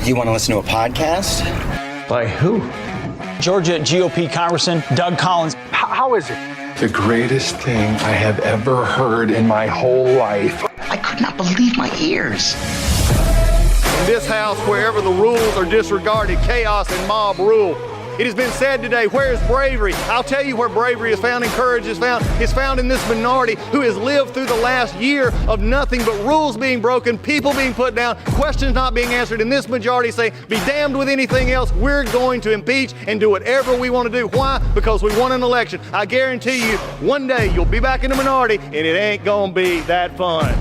You want to listen to a podcast? By who? Georgia GOP Congressman Doug Collins. How is it? The greatest thing I have ever heard in my whole life. I could not believe my ears. In this house, wherever the rules are disregarded, chaos and mob rule. It has been said today, where is bravery? I'll tell you where bravery is found and courage is found. It's found in this minority who has lived through the last year of nothing but rules being broken, people being put down, questions not being answered. And this majority say, be damned with anything else. We're going to impeach and do whatever we want to do. Why? Because we won an election. I guarantee you, one day you'll be back in the minority and it ain't gonna be that fun.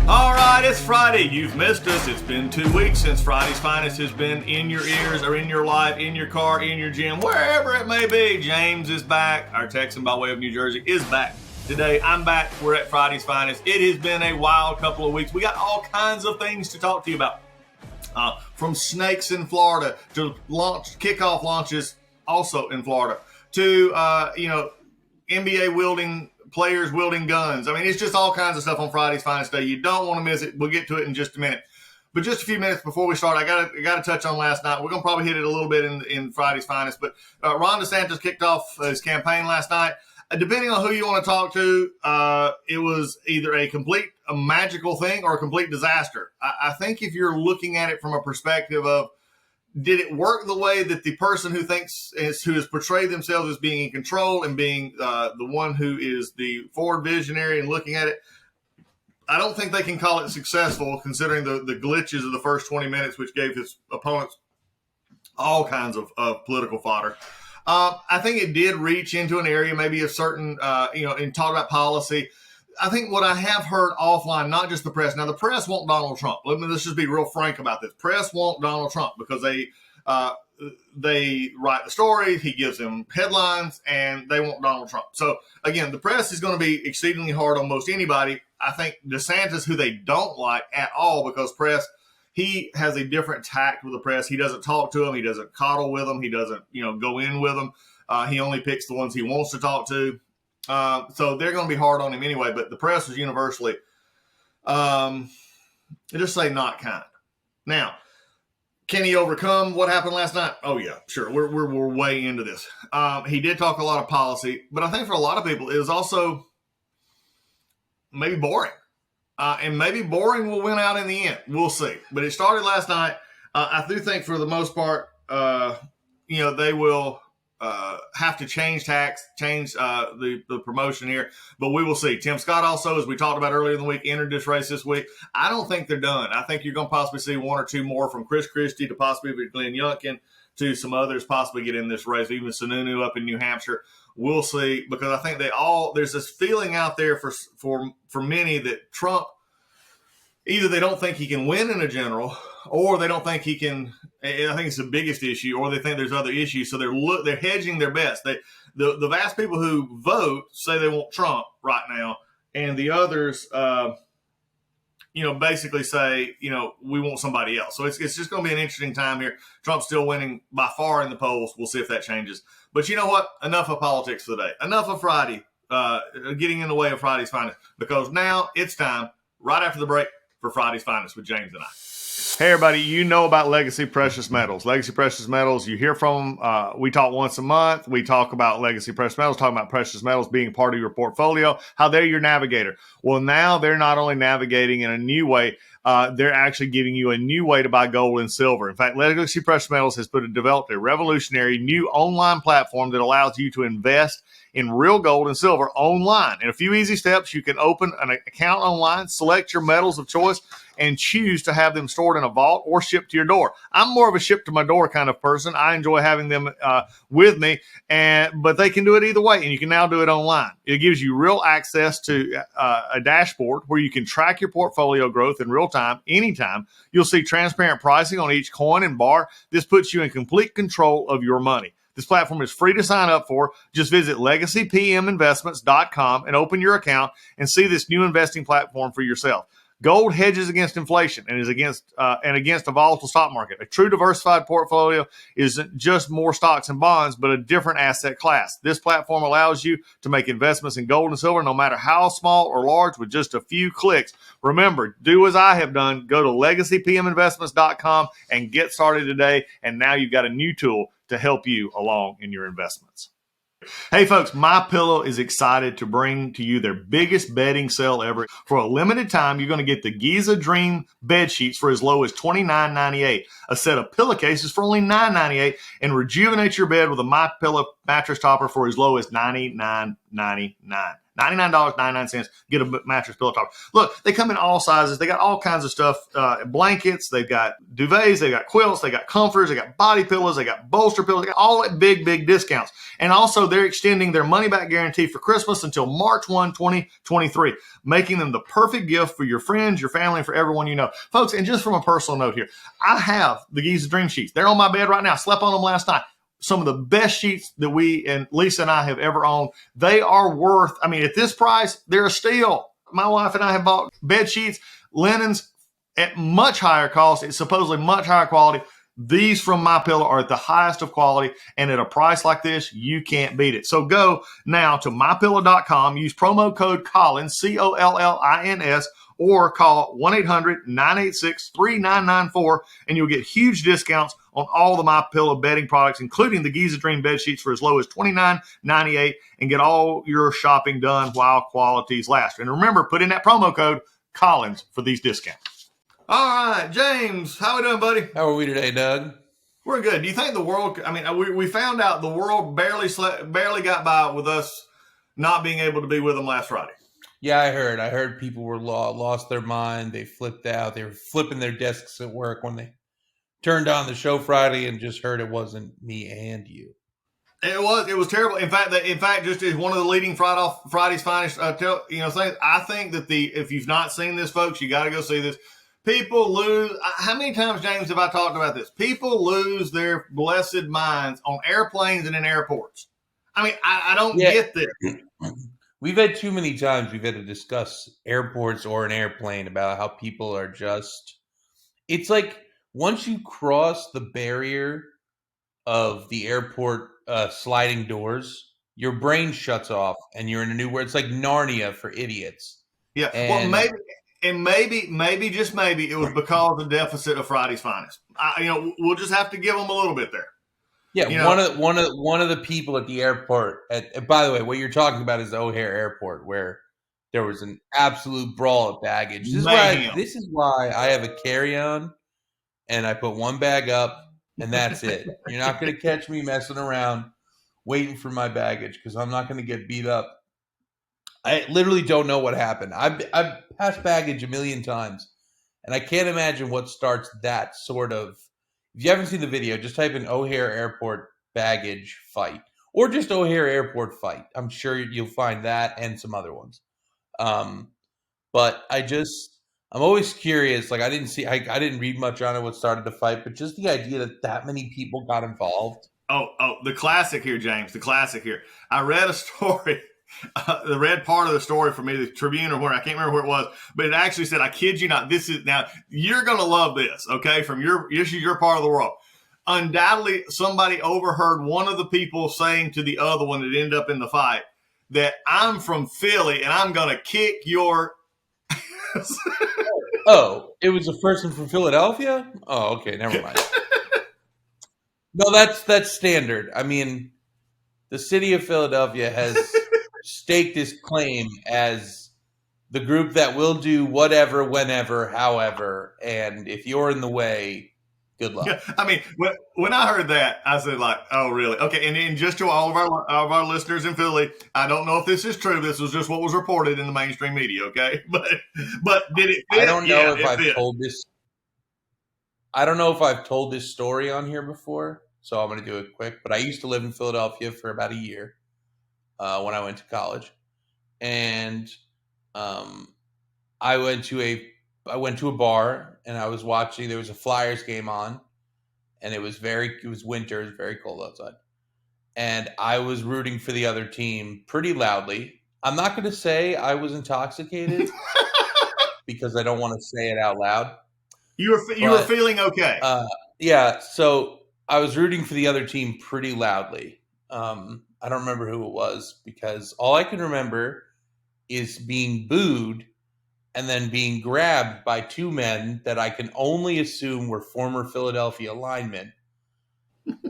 All right, it's Friday. You've missed us. It's been 2 weeks since Friday's Finest has been in your ears or in your life, in your car, in your gym, wherever it may be. James is back. Our Texan by way of New Jersey is back. Today, I'm back. We're at Friday's Finest. It has been a wild couple of weeks. We got all kinds of things to talk to you about. From snakes in Florida to kickoff launches also in Florida to, NBA players wielding guns. I mean, it's just all kinds of stuff on Friday's Finest Day. You don't want to miss it. We'll get to it in just a minute. But just a few minutes before we start, I got to touch on last night. We're going to probably hit it a little bit in Friday's Finest. But Ron DeSantis kicked off his campaign last night. Depending on who you want to talk to, it was either a magical thing or a complete disaster. I think if you're looking at it from a perspective of, did it work the way that the person who has portrayed themselves as being in control and being the one who is the forward visionary and looking at it? I don't think they can call it successful considering the glitches of the first 20 minutes, which gave his opponents all kinds of political fodder. I think it did reach into an area, maybe a certain, and talk about policy. I think what I have heard offline, not just the press. Now, the press want Donald Trump. Let's just be real frank about this. Press want Donald Trump because they write the story, he gives them headlines, and they want Donald Trump. So, again, the press is going to be exceedingly hard on most anybody. I think DeSantis, who they don't like at all because press, he has a different tact with the press. He doesn't talk to them. He doesn't coddle with them. He doesn't, go in with them. He only picks the ones he wants to talk to. So they're going to be hard on him anyway, but the press is universally, just say not kind. Now, can he overcome what happened last night? Oh yeah, sure. We're way into this. He did talk a lot of policy, but I think for a lot of people, it was also maybe boring. And maybe boring will win out in the end. We'll see. But it started last night. I do think for the most part, they will, have to change the promotion here, but we will see. Tim Scott also, as we talked about earlier in the week, entered this race this week. I don't think they're done. I think you're going to possibly see one or two more from Chris Christie to possibly Glenn Youngkin to some others possibly get in this race, even Sununu up in New Hampshire. We'll see, because I think there's this feeling out there for many that Trump, either they don't think he can win in a general, or they don't think he can. I think it's the biggest issue, or they think there's other issues. So they're hedging their bets. The vast people who vote say they want Trump right now, and the others, basically say, we want somebody else. So it's just going to be an interesting time here. Trump's still winning by far in the polls. We'll see if that changes. But you know what? Enough of politics for the day. Enough of Friday, getting in the way of Friday's Finest, because now it's time, right after the break, for Friday's Finest with James and I. Hey, everybody, you know about Legacy Precious Metals. Legacy Precious Metals, you hear from them. We talk once a month. We talk about Legacy Precious Metals, talking about precious metals being part of your portfolio, how they're your navigator. Well, now they're not only navigating in a new way, they're actually giving you a new way to buy gold and silver. In fact, Legacy Precious Metals has developed a revolutionary new online platform that allows you to invest in real gold and silver online. In a few easy steps, you can open an account online, select your metals of choice, and choose to have them stored in a vault or shipped to your door. I'm more of a ship to my door kind of person. I enjoy having them with me, but they can do it either way, and you can now do it online. It gives you real access to a dashboard where you can track your portfolio growth in real time, anytime. You'll see transparent pricing on each coin and bar. This puts you in complete control of your money. This platform is free to sign up for. Just visit legacypminvestments.com and open your account and see this new investing platform for yourself. Gold hedges against inflation and is against a volatile stock market. A true diversified portfolio isn't just more stocks and bonds, but a different asset class. This platform allows you to make investments in gold and silver, no matter how small or large, with just a few clicks. Remember, do as I have done. Go to legacypminvestments.com and get started today. And now you've got a new tool to help you along in your investments. Hey folks, MyPillow is excited to bring to you their biggest bedding sale ever. For a limited time, you're going to get the Giza Dream bed sheets for as low as $29.98, a set of pillowcases for only $9.98, and rejuvenate your bed with a MyPillow mattress topper for as low as $99.99. $99.99. Get a mattress pillow topper. Look, they come in all sizes. They got all kinds of stuff, blankets. They've got duvets. They got quilts. They got comforters. They got body pillows. They got bolster pillows. They got all that big discounts. And also, they're extending their money-back guarantee for Christmas until March 1, 2023, making them the perfect gift for your friends, your family, and for everyone you know. Folks, and just from a personal note here, I have the Giza Dream sheets. They're on my bed right now. I slept on them last night. Some of the best sheets that we and Lisa and I have ever owned. They are worth, I mean, at this price, they're a steal. My wife and I have bought bed sheets, linens at much higher cost. It's supposedly much higher quality. These from MyPillow are at the highest of quality, and at a price like this, you can't beat it. So go now to MyPillow.com, use promo code Collins, COLLINS, or call 1-800-986-3994, and you'll get huge discounts on all the MyPillow bedding products, including the Giza Dream bed sheets for as low as $29.98, and get all your shopping done while qualities last. And remember, put in that promo code Collins for these discounts. All right, James, how we doing, buddy? How are we today, Doug? We're good. Do you think the world, I mean, we found out the world barely got by with us not being able to be with them last Friday. Yeah, I heard people were lost their mind. They flipped out. They were flipping their desks at work when they turned on the show Friday and just heard it wasn't me and you. It was terrible. In fact, just as one of the leading Friday's finest, things. I think that if you've not seen this, folks, you got to go see this. People lose. How many times, James, have I talked about this? People lose their blessed minds on airplanes and in airports. I mean, I don't get this. We've had too many times we've had to discuss airports or an airplane about how people are just. It's like once you cross the barrier of the airport sliding doors, your brain shuts off and you're in a new world. It's like Narnia for idiots. Yeah. Well, maybe just maybe it was because of the deficit of Friday's finest. We'll just have to give them a little bit there. Yeah, one of the people at the airport. By the way, what you're talking about is the O'Hare Airport, where there was an absolute brawl of baggage. This is why I have a carry-on, and I put one bag up, and that's it. You're not going to catch me messing around waiting for my baggage because I'm not going to get beat up. I literally don't know what happened. I've passed baggage a million times, and I can't imagine what starts that sort of. If you haven't seen the video, just type in O'Hare Airport baggage fight or just O'Hare Airport fight. I'm sure you'll find that and some other ones. But I'm always curious. Like I didn't read much on it, what started the fight, but just the idea that many people got involved. Oh, the classic here, James, the classic here. I read a story. The red part of the story for me, the Tribune or where, I can't remember where it was, but it actually said, I kid you not, now you're going to love this, okay, from your part of the world. Undoubtedly, somebody overheard one of the people saying to the other one that ended up in the fight that I'm from Philly and I'm going to kick your... Oh, it was a person from Philadelphia? Oh, okay, never mind. No, that's standard. I mean, the city of Philadelphia has... staked this claim as the group that will do whatever, whenever, however, and if you're in the way, good luck. Yeah, I mean, when I heard that, I said, like, oh, really? Okay, and then just to all of our listeners in Philly, I don't know if this is true. This was just what was reported in the mainstream media, okay? But did it fit? I don't know if I've told this. I don't know if I've told this story on here before, so I'm going to do it quick. But I used to live in Philadelphia for about a year. When I went to college, and I went to a bar and I was watching. There was a Flyers game on, and it was winter. It was very cold outside, and I was rooting for the other team pretty loudly. I'm not going to say I was intoxicated, because I don't want to say it out loud. You were feeling okay. Yeah. So I was rooting for the other team pretty loudly. I don't remember who it was because all I can remember is being booed and then being grabbed by two men that I can only assume were former Philadelphia linemen.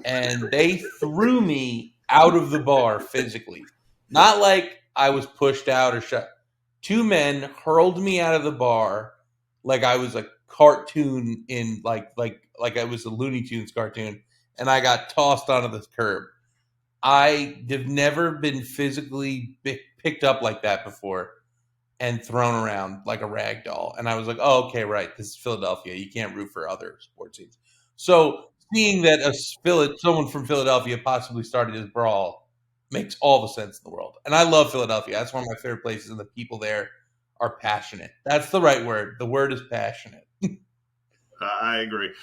And they threw me out of the bar physically. Not like I was pushed out or shut. Two men hurled me out of the bar like I was a cartoon in like I was a Looney Tunes cartoon, and I got tossed onto the curb. I have never been physically picked up like that before and thrown around like a rag doll. And I was like, oh, okay, right. This is Philadelphia. You can't root for other sports teams. So seeing that someone from Philadelphia possibly started this brawl makes all the sense in the world. And I love Philadelphia. That's one of my favorite places, and the people there are passionate. That's the right word. The word is passionate. I agree.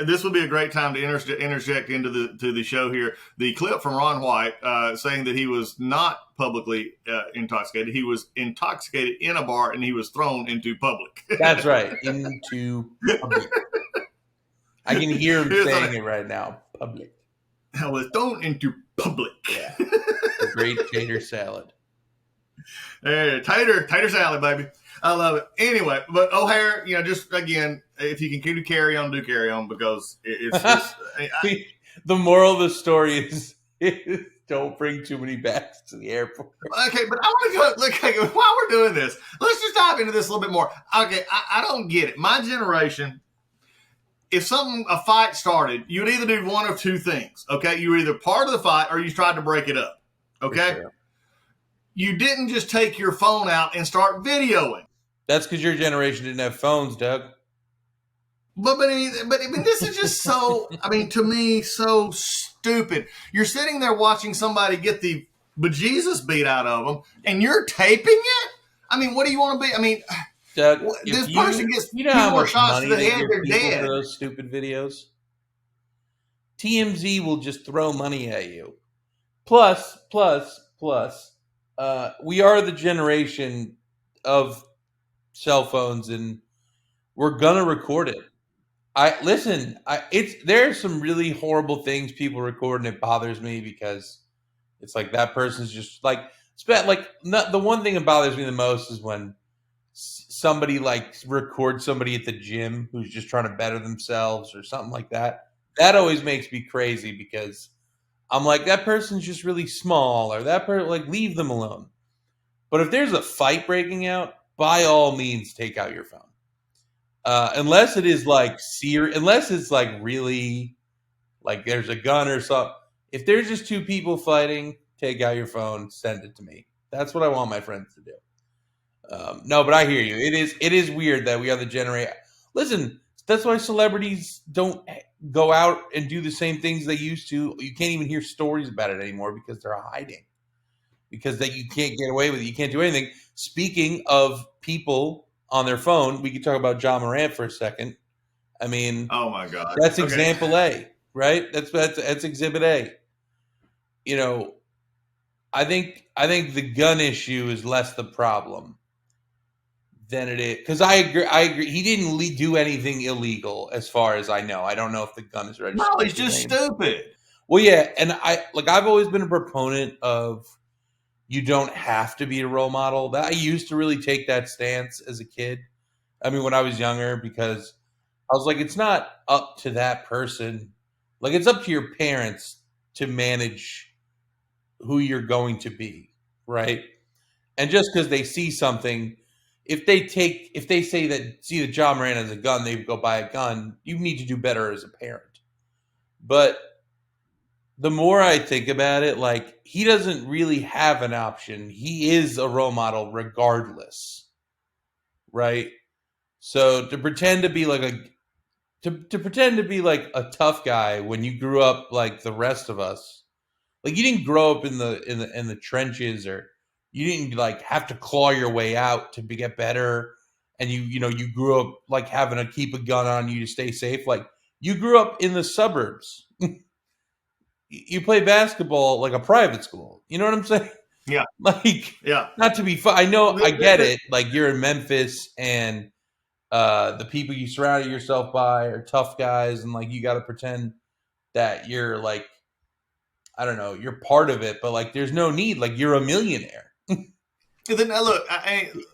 This would be a great time to interject into the show here. The clip from Ron White saying that he was not publicly intoxicated. He was intoxicated in a bar, and he was thrown into public. That's right. Into public. I can hear him saying it right now. Public. I was thrown into public. Yeah. The great tater salad. Tater salad, baby. I love it. Anyway, but O'Hare, just again, if you can carry on, do carry on, because it's the moral of the story is don't bring too many bags to the airport. Okay, but I want to go, while we're doing this, let's just dive into this a little bit more. Okay, I don't get it. My generation, if a fight started, you would either do one of two things, okay? You were either part of the fight or you tried to break it up, okay? Sure. You didn't just take your phone out and start videoing. That's because your generation didn't have phones, Doug. But this is just so, to me, so stupid. You're sitting there watching somebody get the bejesus beat out of them, and you're taping it? What do you want to be? Doug, this person gets how more much shots money to the head, they're dead. For those stupid videos? TMZ will just throw money at you. Plus, we are the generation of cell phones, and we're gonna record it. There's some really horrible things people record, and it bothers me because it's like that person's just like the one thing that bothers me the most is when somebody records somebody at the gym who's just trying to better themselves or something like that. That always makes me crazy because I'm like, that person's just really small, or that person, leave them alone. But if there's a fight breaking out, by all means, take out your phone. Unless it is unless it's really there's a gun or something. If there's just two people fighting, take out your phone, send it to me. That's what I want my friends to do. No, but I hear you. It is weird that we are the generation. Listen, that's why celebrities don't go out and do the same things they used to. You can't even hear stories about it anymore because they're hiding. Because you can't get away with it. You can't do anything. Speaking of people on their phone, we could talk about Ja Morant for a second. Oh my God, that's example A, right? That's exhibit A. I think the gun issue is less the problem than it is, because I agree. He didn't do anything illegal, as far as I know. I don't know if the gun is registered. No, he's just stupid. Well, yeah, and I've always been a proponent of, you don't have to be a role model. That I used to really take that stance as a kid. When I was younger, because I was like, it's not up to that person. It's up to your parents to manage who you're going to be, right? And just because they see something, if they say that Ja Morant has a gun, they go buy a gun, you need to do better as a parent. But the more I think about it, he doesn't really have an option. He is a role model regardless, right? So to pretend to be a tough guy when you grew up like the rest of us, you didn't grow up in the trenches, or you didn't have to claw your way out to get better, and you grew up having to keep a gun on you to stay safe. You grew up in the suburbs. You play basketball like a private school. You know what I'm saying? Yeah. Not to be fun. I know, I get it. You're in Memphis and the people you surrounded yourself by are tough guys, and like you got to pretend that you're like, I don't know, you're part of it, but like there's no need. Like you're a millionaire. Then look,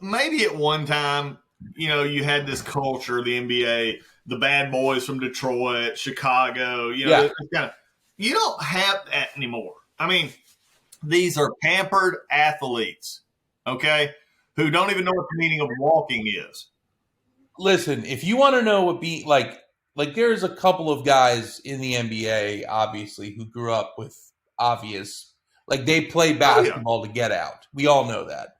maybe at one time, you had this culture, the NBA, the bad boys from Detroit, Chicago. You don't have that anymore. I mean, these are pampered athletes, okay, who don't even know what the meaning of walking is. Listen, if you want to know what be like there's a couple of guys in the NBA, obviously, who grew up with obvious, like they play basketball to get out. We all know that.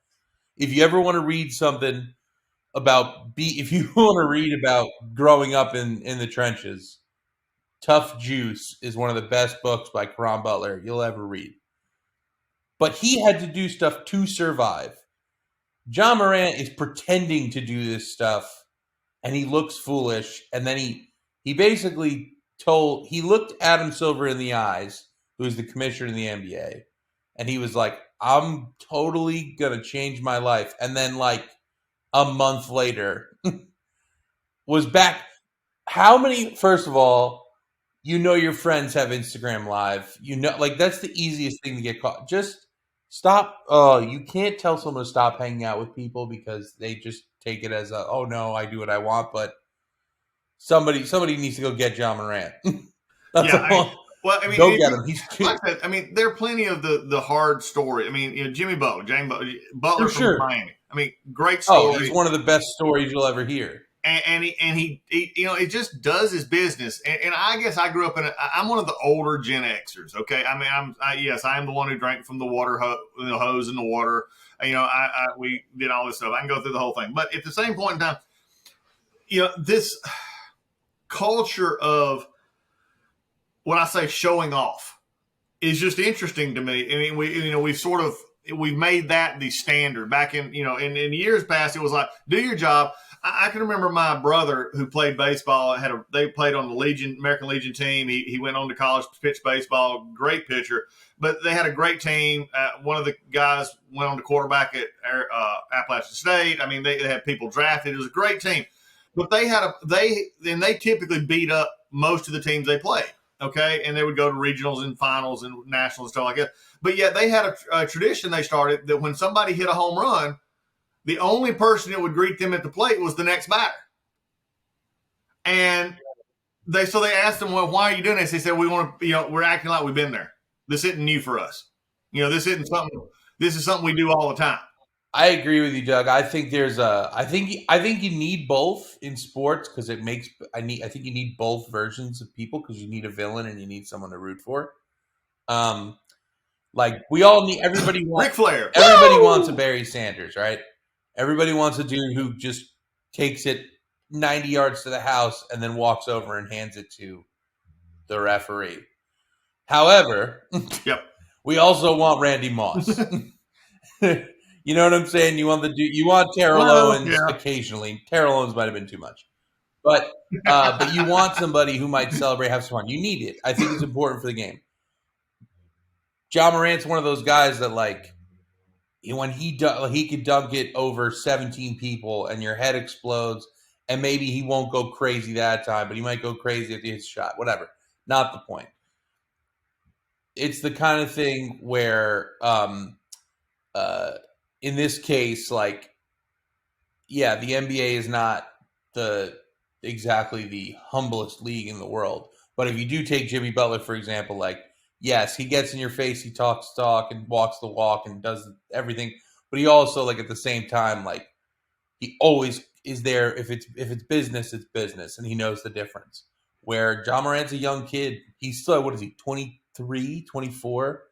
If you ever want to read something if you want to read about growing up in the trenches, Tough Juice is one of the best books by Caron Butler you'll ever read. But he had to do stuff to survive. Ja Morant is pretending to do this stuff, and he looks foolish. And then he basically he looked Adam Silver in the eyes, who's the commissioner in the NBA, and he was like, I'm totally going to change my life. And then like a month later was back. First of all, your friends have Instagram Live. Like that's the easiest thing to get caught. Just stop. You can't tell someone to stop hanging out with people because they just take it as oh no, I do what I want. But somebody needs to go get Ja Morant. That's all. Go get him. He's cute. Like I said, there are plenty of the hard story. I mean, Jimmy Butler, James Butler from Miami. I mean, great story. Oh, he's one of the best stories you'll ever hear. And he it just does his business. And I guess I grew up I'm one of the older Gen Xers. Okay, I mean, I am the one who drank from the water hose in the water. We did all this stuff. I can go through the whole thing, but at the same point in time, this culture of what I say showing off is just interesting to me. I mean, we've made that the standard. Back in in years past, it was like, do your job. I can remember my brother who played baseball. They played on the American Legion team. He went on to college to pitch baseball. Great pitcher, but they had a great team. One of the guys went on to quarterback at Appalachian State. I mean, they had people drafted. It was a great team, but they typically beat up most of the teams they played. Okay, and they would go to regionals and finals and nationals and stuff like that. But yet they had a tradition they started that when somebody hit a home run, the only person that would greet them at the plate was the next batter. And they asked them, well, why are you doing this? They said, we want to, we're acting like we've been there. This isn't new for us. This is something we do all the time. I agree with you, Doug. I think I think you need both in sports because I think you need both versions of people because you need a villain and you need someone to root for. Like we all need everybody wants Ric Flair. Everybody wants a Barry Sanders, right? Everybody wants a dude who just takes it 90 yards to the house and then walks over and hands it to the referee. However, we also want Randy Moss. You know what I'm saying? You want Terrell Owens occasionally. Terrell Owens might have been too much. But you want somebody who might celebrate, have some fun. You need it. I think it's important for the game. Ja Morant's one of those guys that like when he could dunk it over 17 people and your head explodes and maybe he won't go crazy that time, but he might go crazy if he hits a shot. Whatever. Not the point. It's the kind of thing where in this case, like, yeah, the NBA is not exactly the humblest league in the world. But if you do take Jimmy Butler, for example, like, yes, he gets in your face, he talks talk and walks the walk and does everything. But he also, like, at the same time, like, he always is there. If it's business, it's business. And he knows the difference. Where Ja Morant's a young kid. He's still, what is he, 23, 24?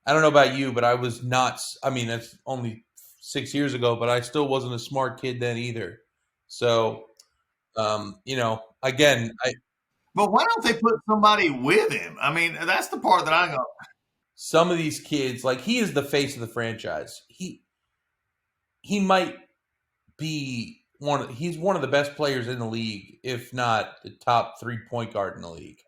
I don't know about you, but I was not. I mean, that's only 6 years ago, but I still wasn't a smart kid then either. So, again, But why don't they put somebody with him? I mean, that's the part that I go. Some of these kids, like he is the face of the franchise. He might be he's one of the best players in the league, if not the top 3 point guard in the league.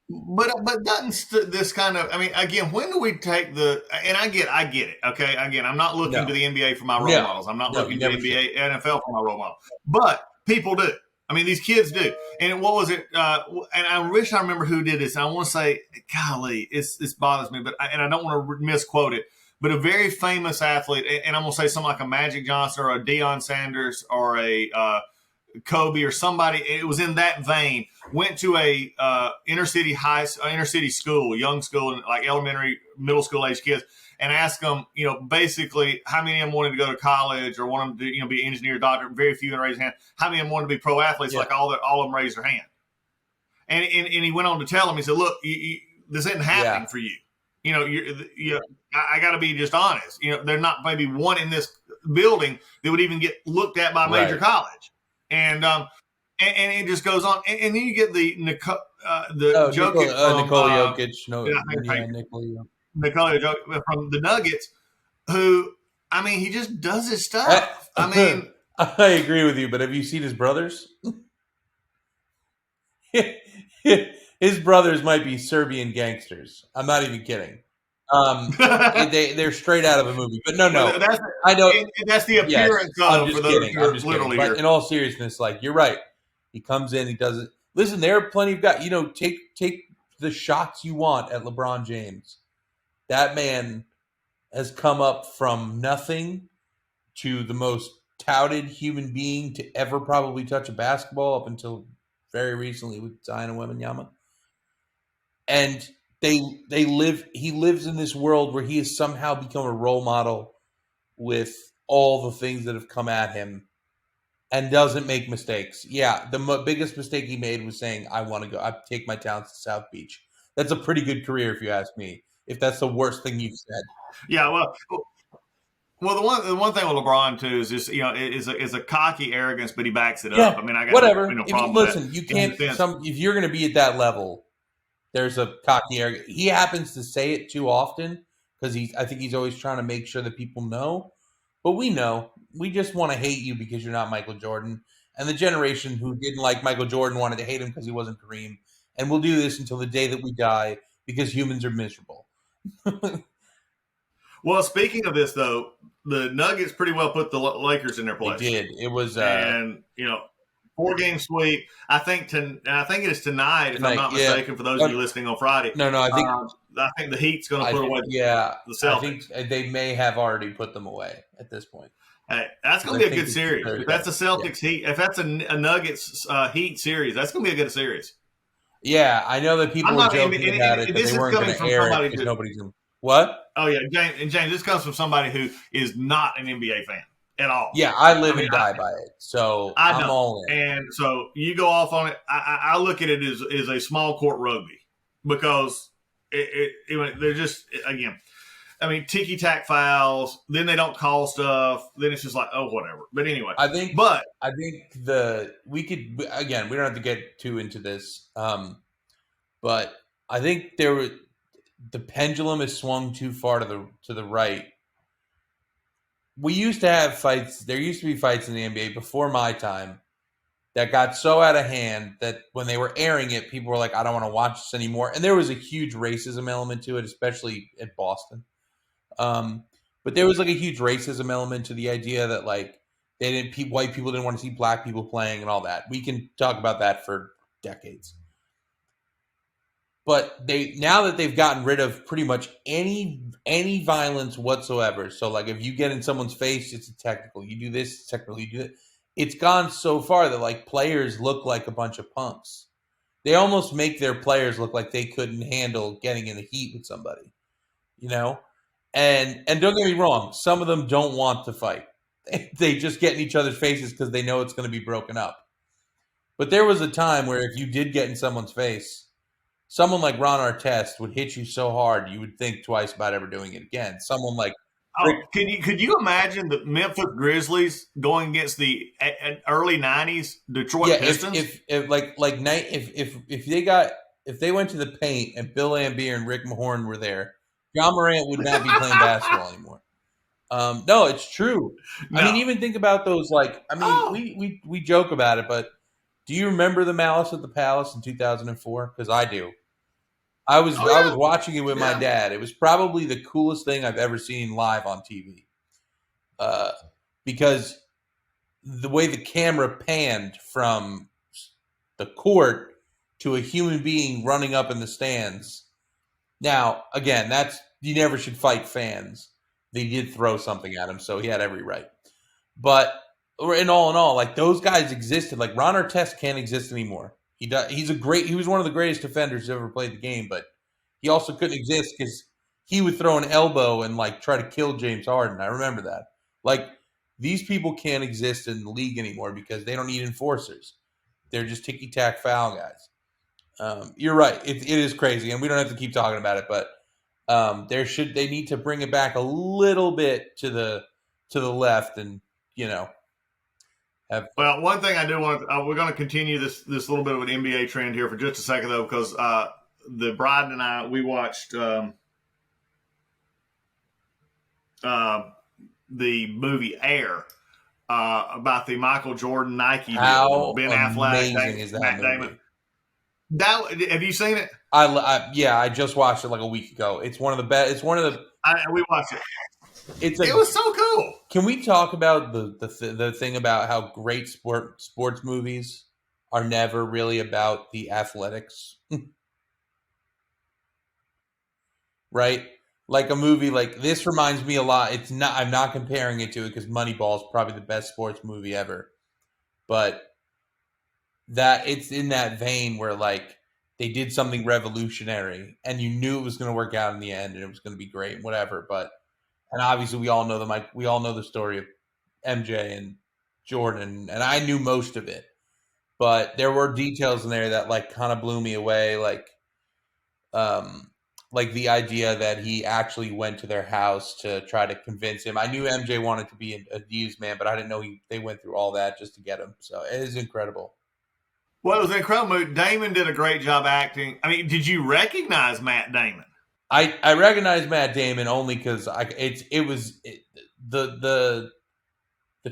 But doesn't this kind of? I mean, again, when do we take the? And I get it. Okay, again, I'm not looking to the NBA for my role models. I'm not looking to the NBA, NFL for my role model. But people do. I mean, these kids do. And what was it? And I wish I remember who did this. And I want to say, golly, this bothers me. But I don't want to misquote it. But a very famous athlete, and I'm going to say something like a Magic Johnson or a Deion Sanders or a Kobe or somebody, it was in that vein, went to a inner city school, young school, like elementary, middle school age kids, and asked them, basically how many of them wanted to go to college or wanted them to, be an engineer, doctor. Very few in raised hand. How many of them wanted to be pro athletes? Like all of them raised their hand. And he went on to tell them, he said, look, this isn't happening for you. I got to be just honest. There's not maybe one in this building that would even get looked at by a major college. And it just goes on. And then you get the Jokic from Nikola Jokic. Nikola Jokic from the Nuggets, who, I mean, he just does his stuff. I agree with you, but have you seen his brothers? His brothers might be Serbian gangsters. I'm not even kidding. They're straight out of a movie. But no. I know that's the appearance of for those who are literally here. But in all seriousness, like, you're right. He comes in, he does it. Listen, there are plenty of guys. Take the shots you want at LeBron James. That man has come up from nothing to the most touted human being to ever probably touch a basketball up until very recently with Zion Wembanyama. And he lives in this world where he has somehow become a role model with all the things that have come at him and doesn't make mistakes. Yeah, the biggest mistake he made was saying, I take my talents to South Beach. That's a pretty good career, if you ask me, if that's the worst thing you've said. Yeah, well, the one thing with LeBron too is just is a cocky arrogance, but he backs it up. I mean, I got whatever. No problem. Listen, you can't. If you're going to be at that level, there's a cocky arrogance. He happens to say it too often because I think he's always trying to make sure that people know. But we know. We just want to hate you because you're not Michael Jordan. And the generation who didn't like Michael Jordan wanted to hate him because he wasn't Kareem. And we'll do this until the day that we die because humans are miserable. Well, speaking of this, though, the Nuggets pretty well put the Lakers in their place. They did. It was, 4-game sweep. I think it is tonight, if I'm not mistaken. For those of you listening on Friday. No, I think the Heat's going to put away. Yeah, the Celtics. I think they may have already put them away at this point. Hey, that's going to be a good series. If that's a Celtics Heat, if that's a Nuggets Heat series, that's going to be a good series. Yeah, I know that people were joking about it, but they weren't going to air it because nobody's going to. What? Oh, yeah, James, this comes from somebody who is not an NBA fan at all. Yeah, I live and die by it, so I'm all in. And so you go off on it. I look at it as a small court rugby because they're just, again, I mean, ticky-tack fouls, then they don't call stuff, then it's just like, oh, whatever. But anyway. I think we could, again, we don't have to get too into this, but I think the pendulum has swung too far to the right. We used to have fights. There used to be fights in the NBA before my time that got so out of hand that when they were airing it, people were like, I don't want to watch this anymore. And there was a huge racism element to it, especially at Boston. But there was like a huge racism element to the idea that like white people didn't want to see black people playing and all that. We can talk about that for decades. But now that they've gotten rid of pretty much any violence whatsoever, so like if you get in someone's face, it's a technical. You do this, it's technical. You do that. It's gone so far that like players look like a bunch of punks. They almost make their players look like they couldn't handle getting in the heat with somebody, And don't get me wrong, some of them don't want to fight. They just get in each other's faces because they know it's going to be broken up. But there was a time where if you did get in someone's face, someone like Ron Artest would hit you so hard you would think twice about ever doing it again. Someone like could you imagine the Memphis Grizzlies going against the early '90s Detroit Pistons? If they went to the paint and Bill Laimbeer and Rick Mahorn were there, John Morant would not be playing basketball anymore. No, it's true. No. I mean, even think about those. We joke about it, but do you remember the Malice at the Palace in 2004? Because I do. I was watching it with my dad. It was probably the coolest thing I've ever seen live on TV. Because the way the camera panned from the court to a human being running up in the stands. Now, again, you never should fight fans. They did throw something at him, so he had every right. But in all, like those guys existed. Like Ron Artest can't exist anymore. He was one of the greatest defenders to ever played the game, but he also couldn't exist because he would throw an elbow and like try to kill James Harden. I remember that. Like these people can't exist in the league anymore because they don't need enforcers. They're just ticky-tack foul guys. You're right. It is crazy, and we don't have to keep talking about it, but they need to bring it back a little bit to the left, and Well, one thing I do want we're going to continue this little bit of an NBA trend here for just a second though, because the bride and I we watched the movie Air about the Michael Jordan Nike deal. How Ben Affleck, amazing is that Matt movie? Damon. Have you seen it? I just watched it like a week ago. It's one of the best. It's one of the. We watched it. It was so cool. Can we talk about the thing about how great sports movies are never really about the athletics? Right? Like a movie like this reminds me a lot. I'm not comparing it to it because Moneyball is probably the best sports movie ever. But that it's in that vein where like they did something revolutionary and you knew it was going to work out in the end and it was going to be great and whatever, and obviously we all know the story of MJ and Jordan, and I knew most of it, but there were details in there that like kind of blew me away, like the idea that he actually went to their house to try to convince him. I knew MJ wanted to be an Adidas man, but I didn't know they went through all that just to get him. So it is incredible. Well, it was an incredible movie. Damon did a great job acting. I mean, did you recognize Matt Damon? I recognize Matt Damon only because the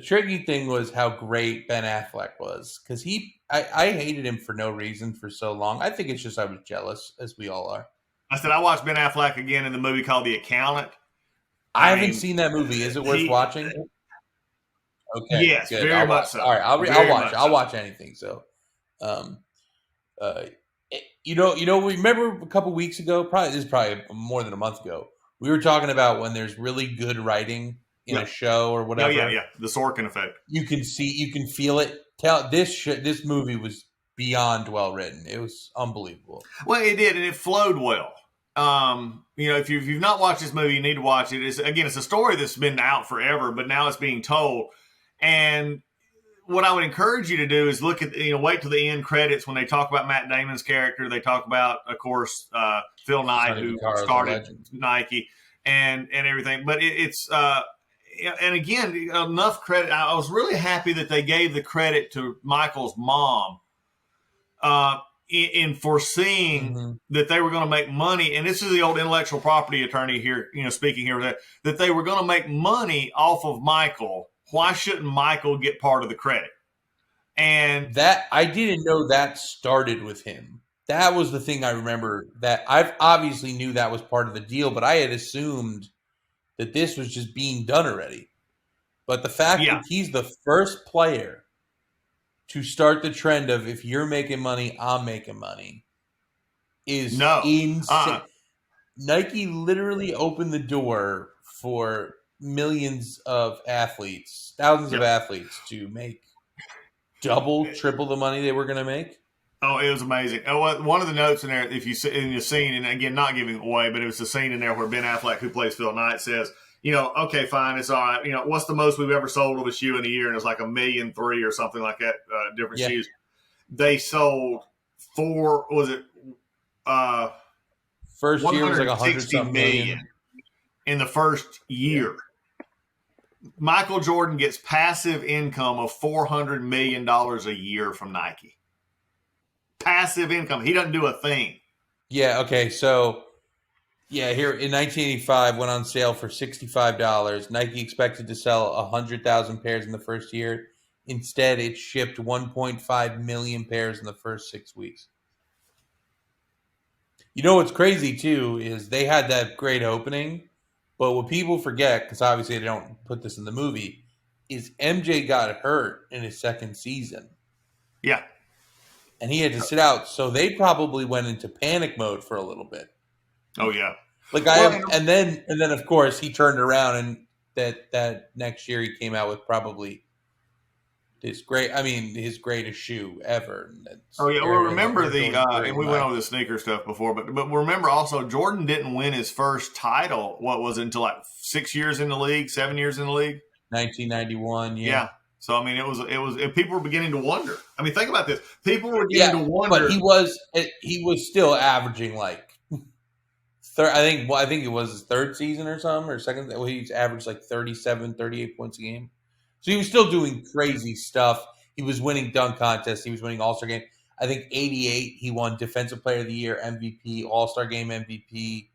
tricky thing was how great Ben Affleck was, because I hated him for no reason for so long. I think it's just I was jealous, as we all are. I said I watched Ben Affleck again in the movie called The Accountant. I haven't seen that movie. Is it worth watching? Okay. Yes, good. very much so. All right, I'll watch anything. So, remember a couple weeks ago? This is probably more than a month ago. We were talking about when there's really good writing in a show or whatever. Yeah. The Sorkin effect. You can feel it. This movie was beyond well written. It was unbelievable. Well, it did, and it flowed well. If you've not watched this movie, you need to watch it. It's a story that's been out forever, but now it's being told. And what I would encourage you to do is look at, wait till the end credits when they talk about Matt Damon's character. They talk about, of course, Phil Knight, who started Nike and everything. But and again, enough credit. I was really happy that they gave the credit to Michael's mom in foreseeing that they were going to make money. And this is the old intellectual property attorney here, speaking here, that they were going to make money off of Michael. Why shouldn't Michael get part of the credit? And that I didn't know that started with him. That was the thing I remember, that I've obviously knew that was part of the deal, but I had assumed that this was just being done already. But the fact that he's the first player to start the trend of, if you're making money, I'm making money, is insane. Nike literally opened the door for millions of athletes, thousands of athletes, to make double, triple the money they were going to make. Oh, it was amazing. One of the notes in there, if you see in the scene, and again, not giving away, but it was the scene in there where Ben Affleck, who plays Phil Knight, says, okay, fine, it's all right. What's the most we've ever sold of a shoe in a year? And it's like 1.3 million or something like that, different shoes. They sold first year was like 160 million in the first year. Michael Jordan gets passive income of $400 million a year from Nike. Passive income. He doesn't do a thing. Yeah, okay. So, here in 1985 went on sale for $65. Nike expected to sell 100,000 pairs in the first year. Instead, it shipped 1.5 million pairs in the first 6 weeks. You know what's crazy too is they had that great opening, but what people forget, because obviously they don't put this in the movie, is MJ got hurt in his second season. Yeah. And he had to sit out, so they probably went into panic mode for a little bit. Oh yeah. And then of course he turned around, and that next year he came out with probably his greatest shoe ever. Oh yeah, well remember and we went over the sneaker stuff before, but remember also Jordan didn't win his first title. What was it, until like 6 years in the league, 7 years in the league? 1991. Yeah. So I mean, it was people were beginning to wonder. I mean, think about this. People were beginning to wonder. But he was still averaging like. I think it was his third season or something, or second. He's averaged like 37, 38 points a game. So he was still doing crazy stuff. He was winning dunk contests. He was winning All-Star game. I think 88, he won Defensive Player of the Year, MVP, All-Star game MVP,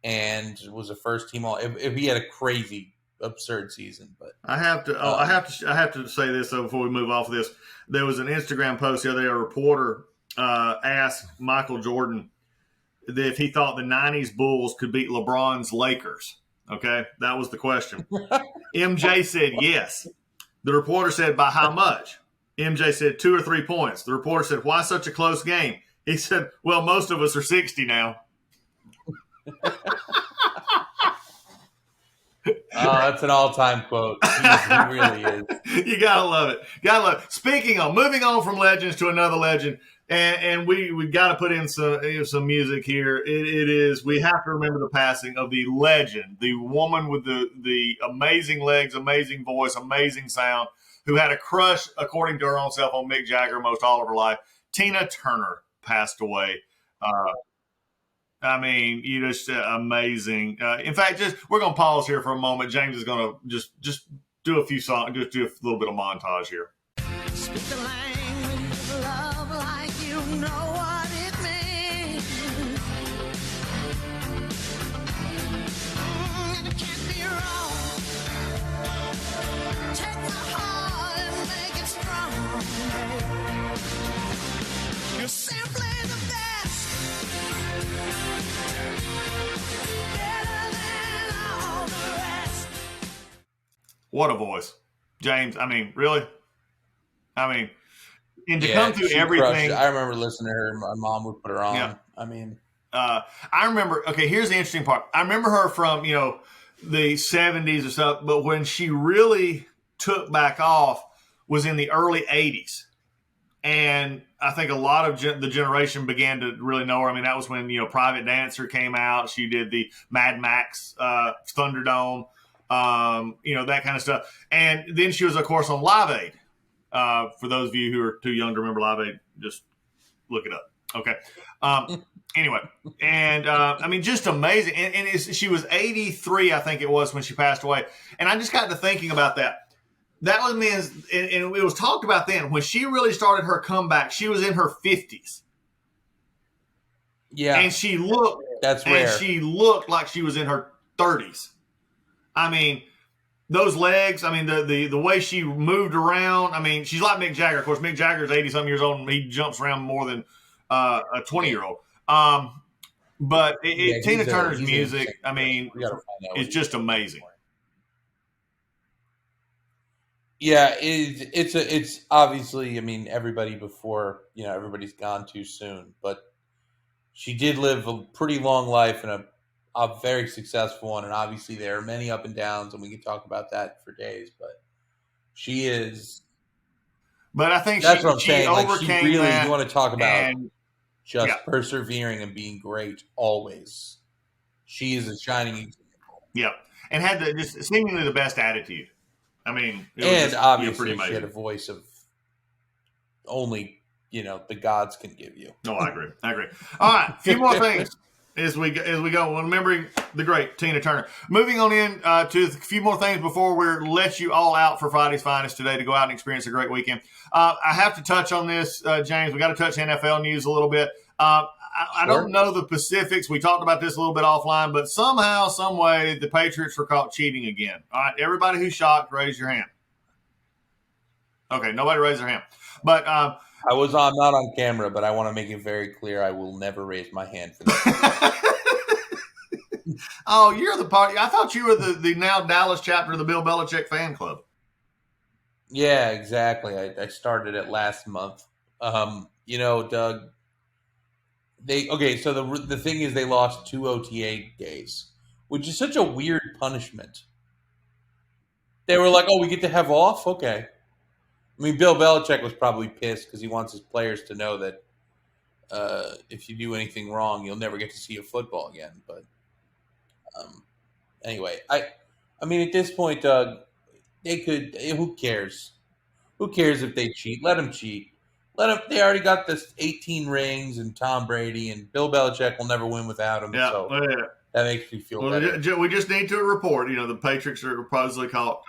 and was a first team all. If he had a crazy, absurd season, but I have to say this though before we move off of this. There was an Instagram post the other day. A reporter asked Michael Jordan if he thought the 90s Bulls could beat LeBron's Lakers. Okay, that was the question. MJ said yes. The reporter said, by how much? MJ said 2 or 3 points. The reporter said, why such a close game? He said, well, most of us are 60 now. That's an all-time quote. He really is. You gotta love it. Gotta love it. Speaking of, moving on from legends to another legend, and we got to put in some music here. It is, we have to remember the passing of the legend, the woman with the amazing legs, amazing voice, amazing sound, who had a crush, according to her own self, on Mick Jagger most all of her life. Tina Turner passed away. I mean, you just amazing. In fact, we're going to pause here for a moment. James is going to just do a few songs, just do a little bit of montage here. Speak the language of love like you know what it means. And it can't be wrong. Take my heart and make it strong. You're simply the best. Better than all the rest. What a voice. James, I mean, really? I mean, and to come through everything. I remember listening to her. My mom would put her on. Yeah. I mean, I remember. Okay, here's the interesting part. I remember her from the 70s or stuff, but when she really took back off was in the early 80s, and I think a lot of the generation began to really know her. I mean, that was when Private Dancer came out. She did the Mad Max Thunderdome, that kind of stuff, and then she was, of course, on Live Aid. For those of you who are too young to remember Live Aid, just look it up. Okay. Anyway, and I mean, just amazing. And she was 83, I think it was, when she passed away. And I just got to thinking about that. That was and it was talked about then. When she really started her comeback, she was in her 50s. Yeah. And she looked. That's rare. And she looked like she was in her 30s. I mean, those legs, I mean, the way she moved around, I mean, she's like Mick Jagger. Of course, Mick Jagger's 80-something years old, and he jumps around more than a 20-year-old. But Tina Turner's music, I mean, is just amazing. Yeah, it's obviously, I mean, everybody before, everybody's gone too soon. But she did live a pretty long life and a very successful one, and obviously there are many up and downs, and we can talk about that for days. But she is. But I think that's what I'm saying. Overcame like, she really, that, you want to talk about persevering and being great always. She is a shining example. Yeah, and had just seemingly the best attitude. I mean, and obviously she had a voice of only the gods can give you. No, I agree. All right, a few more things. As we go, remembering the great Tina Turner. Moving on in to a few more things before we let you all out for Friday's Finest today to go out and experience a great weekend. I have to touch on this, James. We got to touch NFL news a little bit. I don't know the specifics. We talked about this a little bit offline, but somehow, some way, the Patriots were caught cheating again. All right, everybody who's shocked, raise your hand. Okay, nobody raised their hand. But I was not on camera, but I want to make it very clear I will never raise my hand for that. Oh, you're the party. I thought you were the now Dallas chapter of the Bill Belichick fan club. Yeah, exactly. I started it last month. Doug, so the thing is they lost 2 OTA days, which is such a weird punishment. They were like, "Oh, we get to have off?" Okay. I mean, Bill Belichick was probably pissed because he wants his players to know that if you do anything wrong, you'll never get to see a football again. But anyway, I mean, at this point, Doug, they could. Who cares? Who cares if they cheat? Let them cheat. Let them. They already got this 18 rings and Tom Brady, and Bill Belichick will never win without him. Yeah, so that makes me feel better. We just need to report. The Patriots are supposedly caught.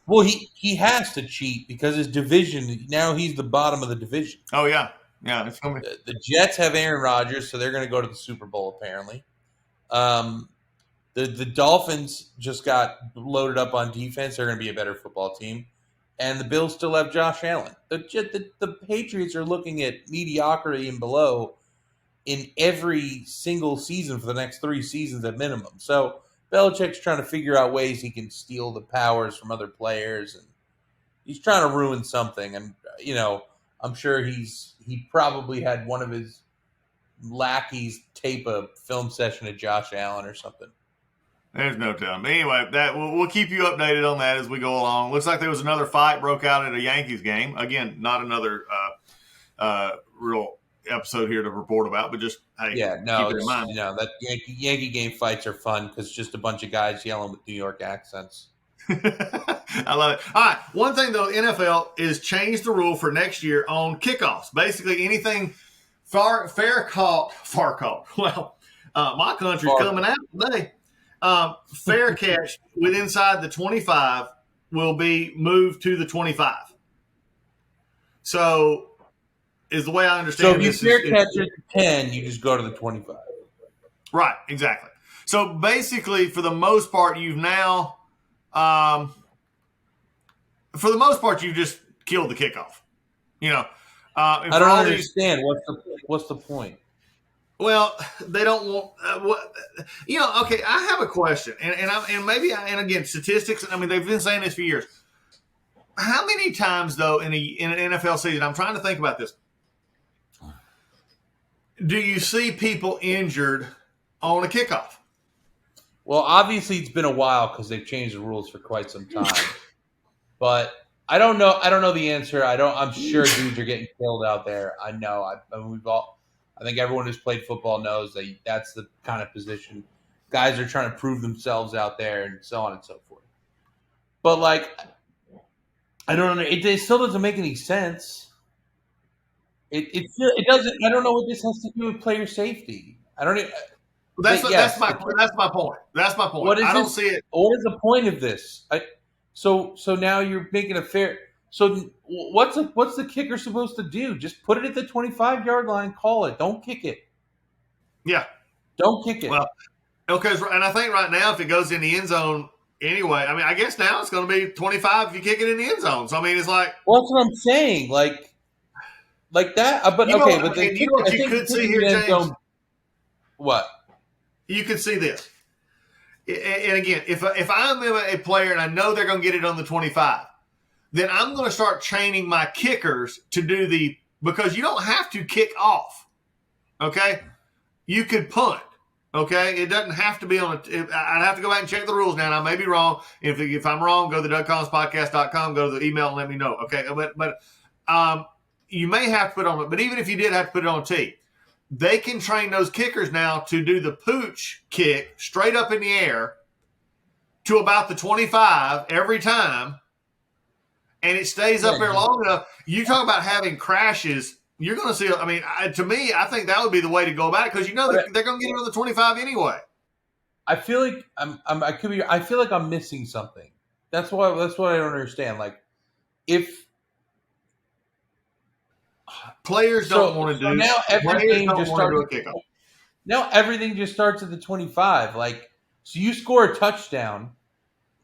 Well, he has to cheat because his division now he's the bottom of the division. Oh yeah. It's coming. The Jets have Aaron Rodgers, so they're going to go to the Super Bowl apparently. The Dolphins just got loaded up on defense. They're going to be a better football team, and the Bills still have Josh Allen. The Patriots are looking at mediocrity and below in every single season for the next 3 seasons at minimum. So Belichick's trying to figure out ways he can steal the powers from other players, and he's trying to ruin something. And I'm sure he probably had one of his lackeys tape a film session of Josh Allen or something. There's no telling. But anyway, we'll keep you updated on that as we go along. Looks like there was another fight broke out at a Yankees game. Again, not another real episode here to report about, but just keep it in mind. That Yankee game fights are fun because it's just a bunch of guys yelling with New York accents. I love it. All right, one thing though, NFL is changed the rule for next year on kickoffs. Basically, anything far caught. Well, my country's coming out today. Fair catch with inside the 25 will be moved to the 25. So is the way I understand. So if you fair catch at 10, you just go to the 25. Right, exactly. So basically, for the most part, you've now, you've just killed the kickoff. I don't understand. What's the point? Well, they don't want Okay, I have a question, and again, statistics. I mean, they've been saying this for years. How many times though in an NFL season? I'm trying to think about this. Do you see people injured on a kickoff? Well, obviously it's been a while because they've changed the rules for quite some time. But I don't know. I don't know the answer. I'm sure dudes are getting killed out there. I know. I think everyone who's played football knows that that's the kind of position guys are trying to prove themselves out there, and so on and so forth. But I don't know. It still doesn't make any sense. It doesn't. I don't know what this has to do with player safety. I don't. That's my point. That's my point. I don't see it. What is the point of this? So now you're making a fair. So what's the kicker supposed to do? Just put it at the 25-yard line. Call it. Don't kick it. Yeah. Don't kick it. Well, okay. And I think right now, if it goes in the end zone anyway, I mean, I guess now it's going to be 25 if you kick it in the end zone. So I mean, it's like. Well, that's what I'm saying. Like that. But okay. But you could see here, James. What? You could see this. And again, if I'm a player and I know they're going to get it on the 25, then I'm going to start chaining my kickers to do because you don't have to kick off. Okay? You could punt. Okay? It doesn't have to be I'd have to go back and check the rules now. And I may be wrong. If I'm wrong, go to DougCollinsPodcast.com, go to the email and let me know. Okay? But you may have to put on it. But even if you did have to put it on T, they can train those kickers now to do the pooch kick straight up in the air to about the 25 every time, and it stays up there long enough. You talk about having crashes, you're going to see. I mean, to me, I think that would be the way to go about it because they're going to get it on the 25 anyway. I feel like I feel like I'm missing something. That's what I don't understand. Like, if players don't want to do. Now everything just starts. Now everything just starts at the 25. Like, so you score a touchdown,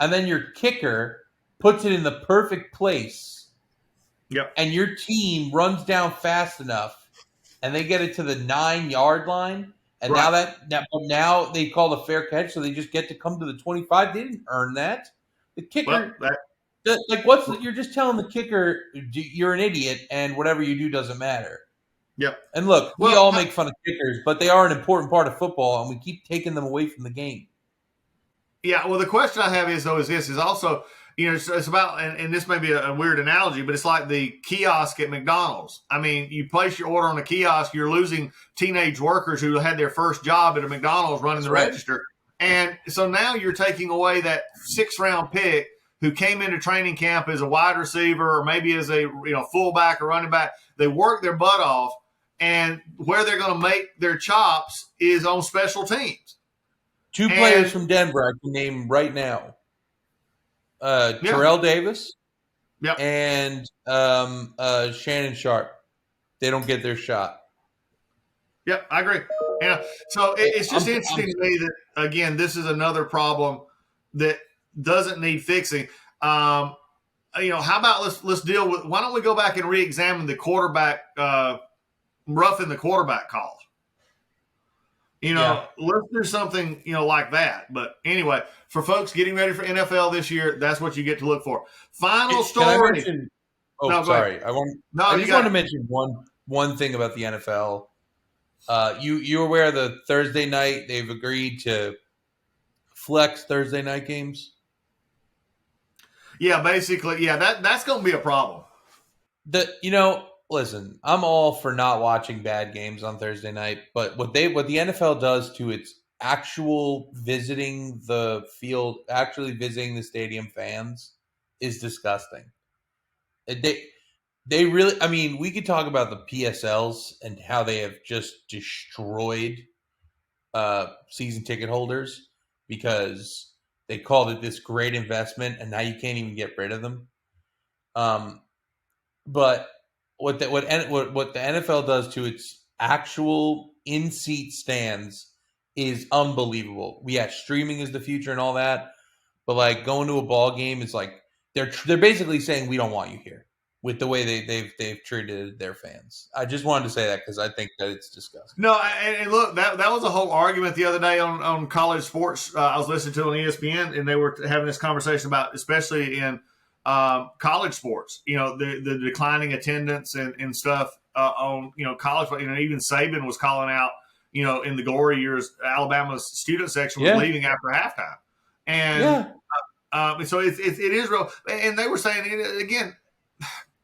and then your kicker puts it in the perfect place Yep. and your team runs down fast enough, and they get it to the 9-yard line, and Right. now they call the fair catch, so they just get to come to the 25. They didn't earn that. The kicker, you're just telling the kicker you're an idiot, and whatever you do doesn't matter. Yep. And look, we all make fun of kickers, but they are an important part of football, and we keep taking them away from the game. Yeah, well, the question I have is also, it's about, and this may be a weird analogy, but it's like the kiosk at McDonald's. I mean, you place your order on a kiosk, you're losing teenage workers who had their first job at a McDonald's running the register. And so now you're taking away that 6th-round pick who came into training camp as a wide receiver or maybe as a fullback or running back. They work their butt off, and where they're going to make their chops is on special teams. 2 players from Denver I can name right now. Terrell Davis and Shannon Sharp. They don't get their shot. Yep, I agree. Yeah, so it's just interesting to me that, again, this is another problem that doesn't need fixing. How about let's deal with – why don't we go back and re-examine the quarterback roughing the quarterback call? Let's do something, like that. But anyway, for folks getting ready for NFL this year, that's what you get to look for. Final story. Sorry. I just want to mention one thing about the NFL. You're aware of the Thursday night, they've agreed to flex Thursday night games? Yeah, basically, that's going to be a problem. Listen, I'm all for not watching bad games on Thursday night, but what the NFL does to its actual visiting the field, actually visiting the stadium fans is disgusting. They really, I mean, we could talk about the PSLs and how they have just destroyed season ticket holders because they called it this great investment and now you can't even get rid of them. But what the NFL does to its actual in-seat stands is unbelievable. Streaming is the future and all that, but like going to a ball game is like they're basically saying we don't want you here with the way they've treated their fans. I just wanted to say that because I think that it's disgusting. No, and look, that was a whole argument the other day on college sports. I was listening to on ESPN, and they were having this conversation about, especially in college sports, the declining attendance and stuff on college. Even Saban was calling out, in the glory years, Alabama's student section was leaving after halftime, and so it is real. And they were saying again.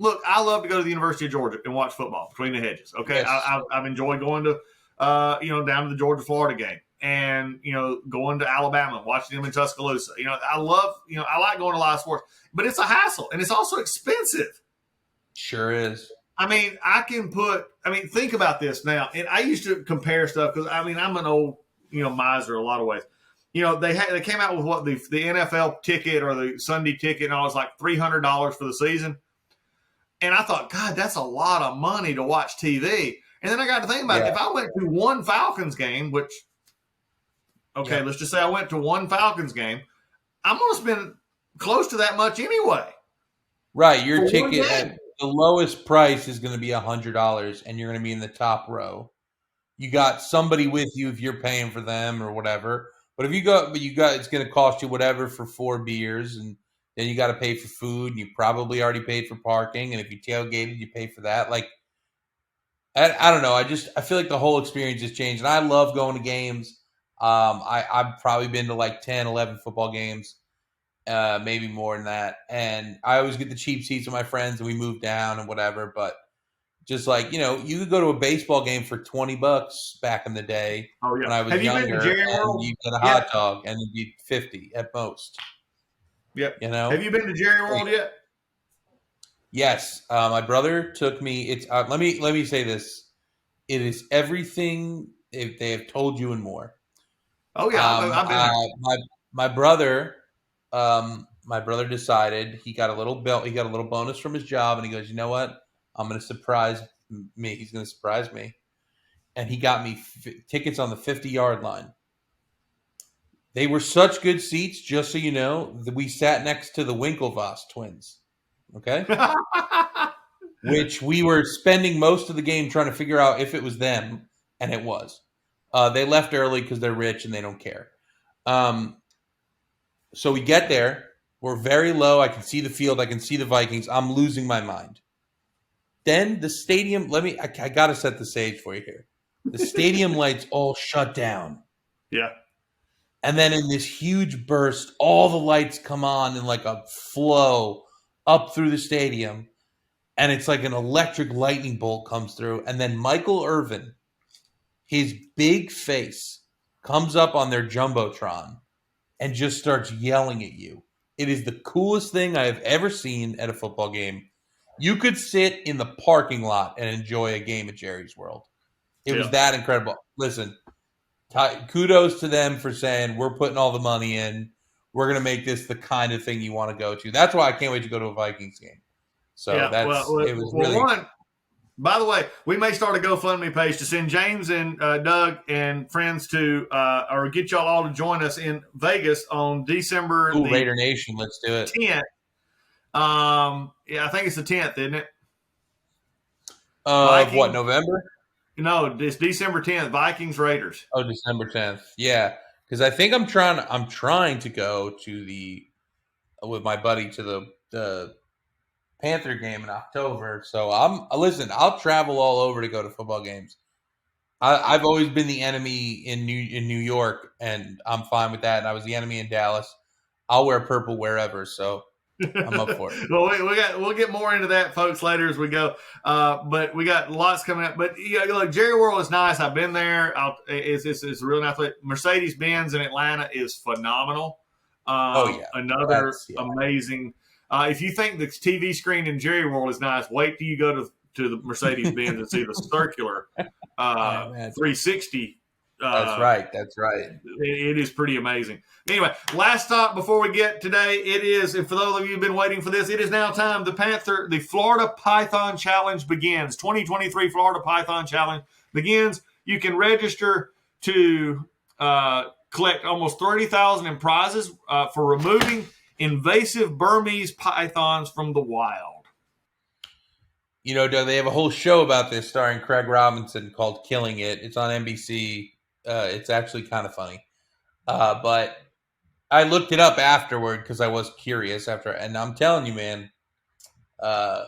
Look, I love to go to the University of Georgia and watch football between the hedges. Okay, yes. I've enjoyed going to, down to the Georgia-Florida game, and going to Alabama and watching them in Tuscaloosa. I like going to live sports, but it's a hassle and it's also expensive. Sure is. I mean, think about this now. And I used to compare stuff because I'm an old, miser in a lot of ways. They came out with what the NFL ticket or the Sunday ticket, and I was like $300 for the season. And I thought, God, that's a lot of money to watch TV. And then I got to think about it. If I went to one Falcons game, let's just say I went to one Falcons game, I'm going to spend close to that much anyway. Right. Your ticket at the lowest price is going to be $100, and you're going to be in the top row. You got somebody with you if you're paying for them or whatever. But if it's going to cost you whatever for 4 beers, and then you got to pay for food, and you probably already paid for parking. And if you tailgated, you pay for that. Like, I don't know. I feel like the whole experience has changed. And I love going to games. I've probably been to like 10, 11 football games, maybe more than that. And I always get the cheap seats with my friends, and we move down and whatever. But just like, you could go to a baseball game for $20 back in the day when I was younger. And you get a hot dog, and it'd be $50 at most. Yep. Have you been to Jerry World yet? Yes. My brother took me. It's let me say this. It is everything they have told you and more. Oh yeah. My brother decided he got a little belt. He got a little bonus from his job, and he goes, you know what? I'm going to surprise me. He's going to surprise me, and he got me tickets on the 50-yard line. They were such good seats, just so you know, that we sat next to the Winklevoss twins. Okay? which we were spending most of the game trying to figure out if it was them, and it was. They left early because they're rich and they don't care. So we get there. We're very low. I can see the field. I can see the Vikings. I'm losing my mind. Then the stadium, I got to set the stage for you here. The stadium lights all shut down. Yeah. And then in this huge burst, all the lights come on in like a flow up through the stadium. And it's like an electric lightning bolt comes through. And then Michael Irvin, his big face, comes up on their Jumbotron and just starts yelling at you. It is the coolest thing I have ever seen at a football game. You could sit in the parking lot and enjoy a game at Jerry's World. It was that incredible. Listen, kudos to them for saying, we're putting all the money in. We're going to make this the kind of thing you want to go to. That's why I can't wait to go to a Vikings game. So it was really... By the way, we may start a GoFundMe page to send James and Doug and friends to, or get y'all all to join us in Vegas on December the Raider Nation. Let's do it. 10th. I think it's the 10th, isn't it? What, November? No, it's December 10th. Vikings Raiders. Oh, December 10th. Yeah, because I think I'm trying to go to with my buddy to the Panther game in October. So I'll travel all over to go to football games. I've always been the enemy in New York, and I'm fine with that. And I was the enemy in Dallas. I'll wear purple wherever, so I'm up for it. Well, we'll get more into that, folks, later as we go. But we got lots coming up. But look, Jerry World is nice. I've been there. It's a real nice place. Mercedes-Benz in Atlanta is phenomenal. Another amazing. If you think the TV screen in Jerry World is nice, wait till you go to the Mercedes-Benz and see the circular 360. That's right. It is pretty amazing. Anyway, last stop before we get today, it is, and for those of you who've been waiting for this, it is now time. The Florida Python Challenge begins. 2023 Florida Python Challenge begins. You can register to collect almost 30,000 in prizes for removing invasive Burmese pythons from the wild. Doug, they have a whole show about this starring Craig Robinson called Killing It. It's on NBC. It's actually kind of funny. But I looked it up afterward because I was curious and I'm telling you, man, I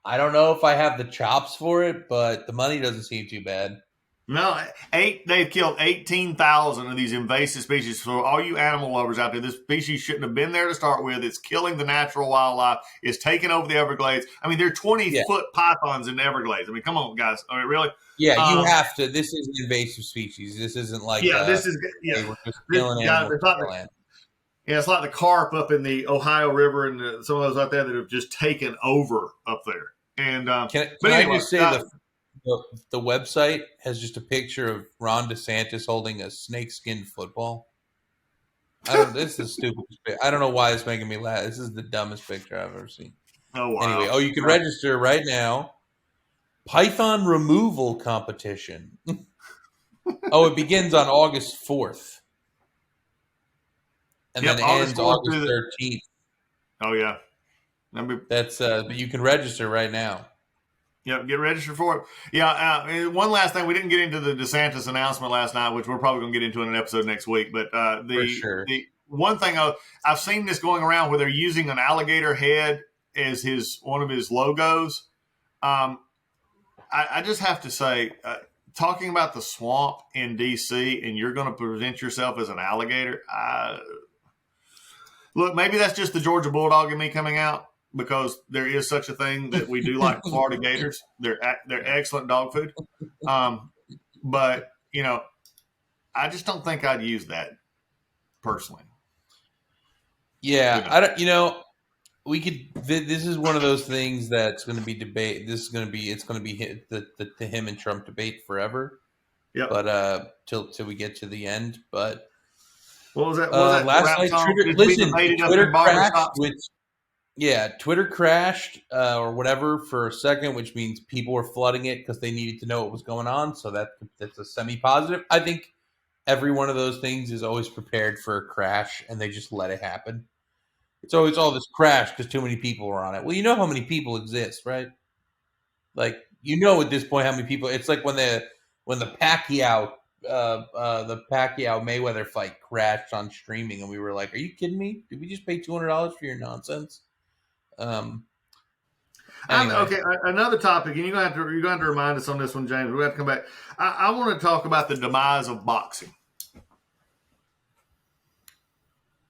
don't know if I have the chops for it, but the money doesn't seem too bad. No, they've killed 18,000 of these invasive species. So all you animal lovers out there, this species shouldn't have been there to start with. It's killing the natural wildlife. It's taking over the Everglades. I mean, there are 20-foot pythons in the Everglades. I mean, come on, guys. I mean, really? Yeah, you have to. This is an invasive species. This isn't like this is they were just killing animals. It's like the carp up in the Ohio River and some of those out there that have just taken over up there. And can I just say the website has just a picture of Ron DeSantis holding a snakeskin football. This is stupid. I don't know why it's making me laugh. This is the dumbest picture I've ever seen. Oh, wow. Anyway, you can register right now. Python removal competition. It begins on August 4th. And then ends August 13th. Oh, yeah. That's but you can register right now. Yeah, get registered for it. Yeah, one last thing. We didn't get into the DeSantis announcement last night, which we're probably going to get into in an episode next week. But the one thing I've seen this going around where they're using an alligator head as one of his logos. I just have to say, talking about the swamp in D.C. and you're going to present yourself as an alligator. Look, maybe that's just the Georgia Bulldog in me coming out. Because there is such a thing that we do like Florida Gators. They're excellent dog food. But, I just don't think I'd use that personally. Yeah. I don't, we could, this is one of those things that's going to be debate. It's going to be the him and Trump debate forever. Yeah. But, till we get to the end. But what was that? Last night, Twitter crashed, Twitter crashed or whatever for a second, which means people were flooding it because they needed to know what was going on. So that's a semi-positive. I think every one of those things is always prepared for a crash, and they just let it happen. it's always all this crash because too many people were on it. Well, you know how many people exist, right? Like, you know, at this point how many people. It's like when the Pacquiao Mayweather fight crashed on streaming, and we were like, "Are you kidding me? Did we just pay $200 for your nonsense?" Anyway. Okay, another topic, and you're gonna have to remind us on this one, James. We have to come back. I want to talk about the demise of boxing.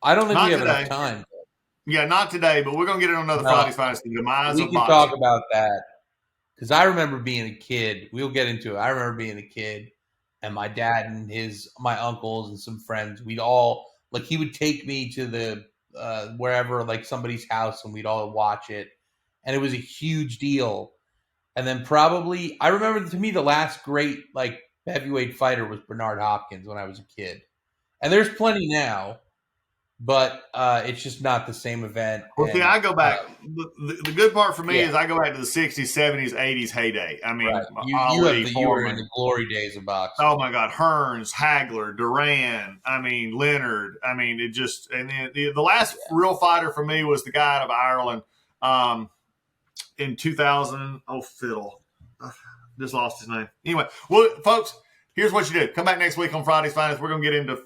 I don't think we have enough time. Yeah, not today, but we're gonna get it on another Friday's Finest. The demise of boxing. We can talk about that because I remember being a kid. We'll get into it. I remember being a kid, and my dad and my uncles and some friends. We'd all he would take me to the wherever, like somebody's house, and we'd all watch it. And it was a huge deal. And then probably, I remember, to me, the last great heavyweight fighter was Bernard Hopkins when I was a kid. And there's plenty now, but it's just not the same event. Well, see, I go back. The good part for me is I go back to the 60s, 70s, 80s heyday. I mean, right. You were in the glory days of boxing. Oh, my God. Hearns, Hagler, Duran, Leonard. It just – and then the last real fighter for me was the guy out of Ireland. In 2000, fiddle. Just lost his name. Anyway, well, folks, here's what you do. Come back next week on Friday's Finest. We're gonna get into.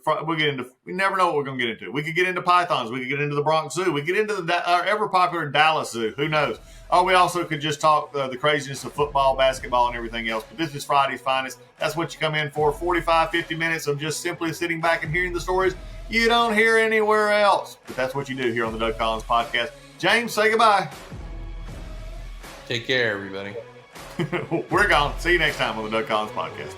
We never know what we're gonna get into. We could get into pythons. We could get into the Bronx Zoo. We could get into our ever popular Dallas Zoo. Who knows? Or we also could just talk the craziness of football, basketball, and everything else. But this is Friday's Finest. That's what you come in for. 45, 50 minutes of just simply sitting back and hearing the stories you don't hear anywhere else. But that's what you do here on the Doug Collins Podcast. James, say goodbye. Take care, everybody. We're gone. See you next time on the Doug Collins Podcast.